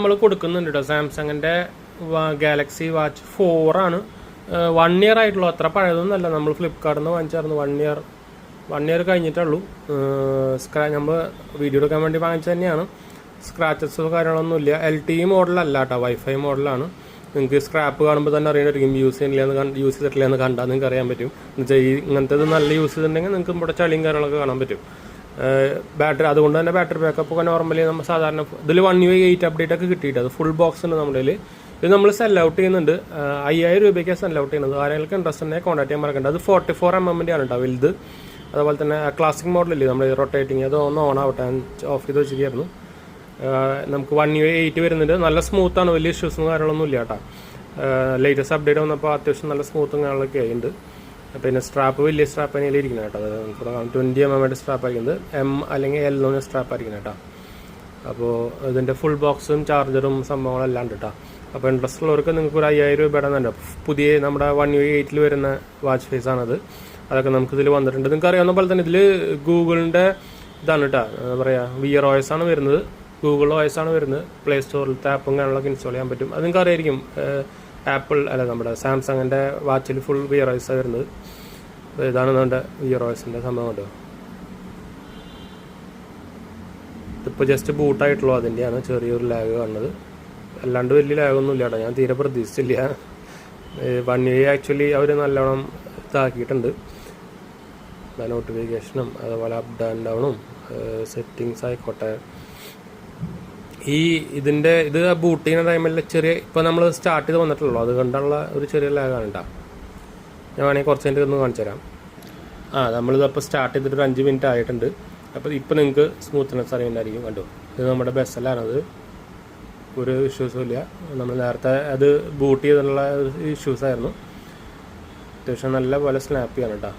നമ്മൾ കൊടുക്കുന്നുണ്ട് കേട്ടോ. സാംസങ്ങിൻ്റെ ഗാലക്സി വാച്ച് 4 ആണ്. 1 ഇയർ ആയിട്ടുള്ളൂ, അത്ര പഴയതൊന്നുമല്ല. നമ്മൾ ഫ്ലിപ്കാർട്ടിൽ നിന്ന് വാങ്ങിച്ചായിരുന്നു. 1 ഇയർ കഴിഞ്ഞിട്ടുള്ളൂ. നമ്മൾ വീഡിയോ എടുക്കാൻ വേണ്ടി വാങ്ങിച്ചത് തന്നെയാണ്. സ്ക്രാച്ചസോ കാര്യങ്ങളൊന്നുമില്ല. LTE മോഡലല്ല കേട്ടോ, വൈഫൈ മോഡലാണ്. നിങ്ങൾക്ക് സ്ക്രാപ്പ് കാണുമ്പോൾ തന്നെ അറിയാനായിരിക്കും യൂസ് ചെയ്തിട്ടില്ല എന്ന് കണ്ടാൽ നിങ്ങൾക്ക് അറിയാൻ പറ്റും. എന്നുവെച്ചാൽ ഇങ്ങനത്തെ നല്ല യൂസ് ചെയ്തിട്ടുണ്ടെങ്കിൽ നിങ്ങൾക്ക് ഇവിടെ ചളിയും കാര്യങ്ങളൊക്കെ കാണാൻ പറ്റും. ബാറ്ററി അതുകൊണ്ട് തന്നെ ബാറ്ററി ബാക്കപ്പ് ഒക്കെ നോർമലി നമ്മൾ സാധാരണ ഇതിൽ 1 UI 8 അപ്ഡേറ്റ് ഒക്കെ കിട്ടിയിട്ട് അത് ഫുൾ ബോക്സ് ഉണ്ട് നമ്മുടെ കയ്യിൽ. ഇത് നമ്മൾ സെൽ ഔട്ട് ചെയ്യുന്നുണ്ട്. 5000 രൂപയ്ക്കാണ് സെൽ ഔട്ട് ചെയ്യുന്നത്. ആരെങ്കിലും ഇൻട്രസ്റ്റ് ഉണ്ടെങ്കിൽ കോൺടാക്ട് ചെയ്യാൻ മറക്കണ്ട. അത് 44 mm ആണ് കേട്ടോ വലുത്. അതുപോലെ തന്നെ ക്ലാസിക് മോഡലില്ലേ നമ്മൾ റൊട്ടേറ്റിങ്, അത് ഒന്ന് ഓൺ ആവട്ടെ, ഓഫ് ചെയ്ത് വെച്ചിരിക്കുന്നു. നമുക്ക് 1 UI 8 വരുന്നുണ്ട്. നല്ല സ്മൂത്താണ്, വലിയ ഇഷ്യൂസും കാര്യങ്ങളൊന്നും ഇല്ല കേട്ടോ. ലേറ്റസ്റ്റ് അപ്ഡേറ്റ് വന്നപ്പോൾ അത്യാവശ്യം നല്ല സ്മൂത്തും കാര്യങ്ങളൊക്കെ ആയിട്ടുണ്ട്. പിന്നെ സ്ട്രാപ്പ് വലിയ സ്ട്രാപ്പ് തന്നെയല്ലേ ഇരിക്കുന്നത് കേട്ടോ. അത് നമുക്ക് 20 mm സ്ട്രാപ്പ് ആയിരിക്കുന്നത്. M അല്ലെങ്കിൽ L എന്ന് സ്ട്രാപ്പ് ആയിരിക്കുന്നത് കേട്ടോ. അപ്പോൾ ഇതിൻ്റെ ഫുൾ ബോക്സും ചാർജറും സംഭവങ്ങളെല്ലാം ഉണ്ട് കേട്ടോ. അപ്പോൾ ഇൻട്രസ്റ്റ് ഉള്ളവർക്ക് നിങ്ങൾക്ക് ഒരു 5000 രൂപയുടെ തന്നെ പുതിയ നമ്മുടെ 1 UI 8 വരുന്ന വാച്ച് ഫേസ് ആണത്. അതൊക്കെ നമുക്ക് ഇതിൽ വന്നിട്ടുണ്ട്. നിങ്ങൾക്ക് അറിയാവുന്ന പോലെ തന്നെ ഇതിൽ ഗൂഗിളിൻ്റെ ഇതാണ് കേട്ടോ, എന്താ പറയുക, VROS ആണ് വരുന്നത്. ഗൂഗിൾ OS ആണ് വരുന്നത്. പ്ലേ സ്റ്റോറിലത്തെ ആപ്പും കാര്യങ്ങളൊക്കെ ഇൻസ്റ്റാൾ ചെയ്യാൻ പറ്റും. അത് നിങ്ങൾക്ക് അറിയായിരിക്കും. ആപ്പിൾ അല്ല, നമ്മുടെ സാംസങ്ങിൻ്റെ വാച്ചിൽ ഫുൾ VROS ആണ് വരുന്നത്. ഇതാണ് നമ്മുടെ VROSൻ്റെ സംഭവം കേട്ടോ. ഇതിപ്പോൾ ജസ്റ്റ് ബൂട്ടായിട്ടുള്ളൂ, അതിൻ്റെയാണ് ചെറിയൊരു ലാഗ് കാണുന്നത്. അല്ലാണ്ട് വലിയ ലാഗൊന്നും ഇല്ല കേട്ടോ. ഞാൻ തീരെ പ്രതീക്ഷിച്ചില്ല. 1 UI ആക്ച്വലി അവർ നല്ലോണം ഇതാക്കിയിട്ടുണ്ട്. നോട്ടിഫിക്കേഷനും അതുപോലെ അപ്പ് ആൻഡ് ഡൗണും സെറ്റിങ്സ് ആയിക്കോട്ടെ. ഇത് ബൂട്ട് ചെയ്യുന്ന ടൈമിൽ ഇപ്പോൾ നമ്മൾ സ്റ്റാർട്ട് ചെയ്ത് വന്നിട്ടുള്ളൂ, അത് കണ്ടുള്ള ഒരു ചെറിയ ലാഗാണ് കേട്ടോ. ഞാൻ വേണമെങ്കിൽ കുറച്ച് കഴിഞ്ഞിട്ട് ഒന്ന് കാണിച്ചു തരാം. നമ്മളിതപ്പോൾ സ്റ്റാർട്ട് ചെയ്തിട്ട് ഒരു 5 മിനിറ്റ് ആയിട്ടുണ്ട്. അപ്പോൾ ഇപ്പോൾ നിങ്ങൾക്ക് സ്മൂത്ത്നെസ് അറിയുന്നതായിരിക്കും. കണ്ടു, ഇത് നമ്മുടെ ബെസ്സലാണത്, ഒരു ഇഷ്യൂസും ഇല്ല. നമ്മൾ നേരത്തെ അത് ബൂട്ട് ചെയ്തിട്ടുള്ള ഇഷ്യൂസായിരുന്നു. അത്യാവശ്യം നല്ല പോലെ സ്നാപ്പിയാണ് കേട്ടോ.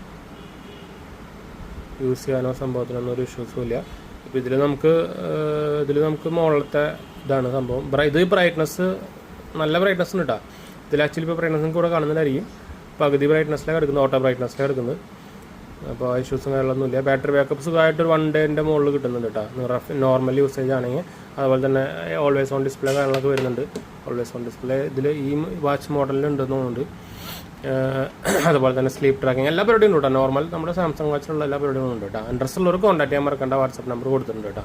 യൂസ് ചെയ്യാനോ സംഭവത്തിനൊന്നും ഒരു ഇഷ്യൂസും ഇല്ല. അപ്പോൾ ഇതിൽ നമുക്ക് മുകളിലത്തെ ഇതാണ് സംഭവം. ഇത് ബ്രൈറ്റ്നസ് നല്ല ബ്രൈറ്റ്നസ് ഉണ്ട് കേട്ടോ. ഇതിൽ ആക്ച്വലി ഇപ്പോൾ ബ്രൈറ്റ്നസ് കൂടെ കാണുന്നതായിരിക്കും. പകുതി ബ്രൈറ്റ്നസ്സിലാണ് കിടക്കുന്നത്, ഓട്ടോ ബ്രൈറ്റ്നസ്സിലാണ് കിടക്കുന്നത്. അപ്പോൾ ഇഷ്യൂസും കാര്യങ്ങളൊന്നുമില്ല. ബാറ്ററി ബാക്കപ്പ് സുഖമായിട്ടൊരു 1 ഡേൻ്റെ മുകളിൽ കിട്ടുന്നുണ്ട് കേട്ടോ, നോർമൽ യൂസേജ് ആണെങ്കിൽ. അതുപോലെ തന്നെ ഓൾവേസ് ഓൺ ഡിസ്പ്ലേ കാര്യങ്ങളൊക്കെ വരുന്നുണ്ട്. ഓൾവേസ് ഓൺ ഡിസ്പ്ലേ ഇതിൽ ഈ വാച്ച് മോഡലിൽ ഉണ്ടെന്ന് തോന്നുന്നുണ്ട്. അതുപോലെ തന്നെ സ്ലീപ്പ് ട്രാക്കിങ് എല്ലാ പരിപാടിയും ഉണ്ട് കേട്ടോ. നോർമൽ നമ്മുടെ സാംസങ് വാച്ചിലുള്ള എല്ലാ പരിപാടിയും ഉണ്ട് കേട്ടോ. ഇൻട്രസ്റ്റ് ഉള്ളവർക്ക് കോൺടാക്ട് ചെയ്യാൻ മറക്കണ്ട. വാട്സാപ്പ് നമ്പർ കൊടുത്തിട്ടുണ്ട് കേട്ടോ.